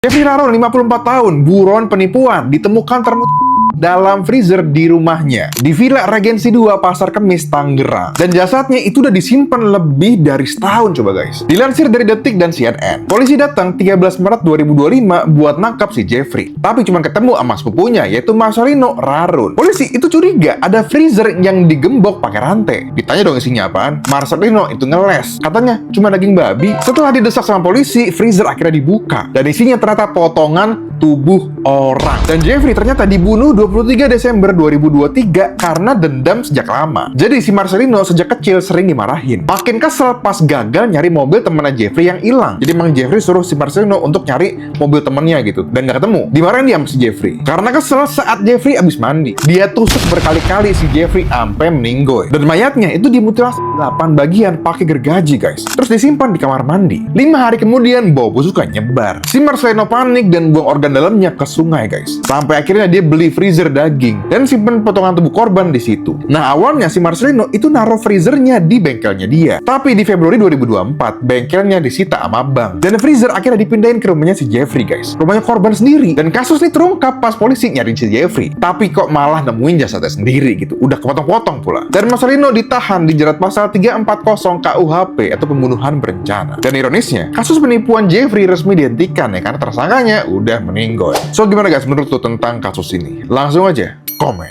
Jeffrey Raron, 54 tahun, buron penipuan, ditemukan dalam freezer di rumahnya di Villa Regensi 2 Pasar Kemis, Tangerang. Dan jasadnya itu udah disimpan lebih dari setahun, coba guys. Dilansir dari Detik dan CNN, polisi datang 13 Maret 2025 buat nangkap si Jeffrey. Tapi cuma ketemu sama sepupunya, yaitu Marcelino Raron. Polisi itu curiga ada freezer yang digembok pakai rantai. Ditanya dong isinya apaan? Marcelino itu ngeles. Katanya cuma daging babi. Setelah didesak sama polisi, freezer akhirnya dibuka. Dan isinya ternyata potongan tubuh orang. Dan Jeffrey ternyata dibunuh 23 Desember 2023 karena dendam sejak lama. Jadi si Marcelino sejak kecil sering dimarahin. Makin kesel pas gagal nyari mobil temennya Jeffrey yang hilang. Jadi Mang Jeffrey suruh si Marcelino untuk nyari mobil temennya gitu. Dan gak ketemu. Dimarahin dia sama si Jeffrey. Karena kesel saat Jeffrey abis mandi. Dia tusuk berkali-kali si Jeffrey sampai meninggoy. Dan mayatnya itu dimutilasi 8 bagian pakai gergaji guys. Terus disimpan di kamar mandi. 5 hari kemudian bau busuknya nyebar. Si Marcelino panik dan buang organ dalamnya ke sungai guys. Sampai akhirnya dia beli freezer daging dan simpen potongan tubuh korban di situ. Nah, awalnya si Marcelino itu naruh freezernya di bengkelnya dia. Tapi di Februari 2024, bengkelnya disita sama bank. Dan freezer akhirnya dipindahin ke rumahnya si Jeffrey guys. Rumahnya korban sendiri. Dan kasus ini terungkap pas polisi nyariin si Jeffrey. Tapi kok malah nemuin jasadnya sendiri gitu. Udah kepotong-potong pula. Dan Marcelino ditahan dijerat pasal 340 KUHP atau pembunuhan berencana. Dan ironisnya, kasus penipuan Jeffrey resmi dihentikan ya karena tersangkanya udah meninggal. So gimana guys menurut lo tentang kasus ini? Langsung aja komen.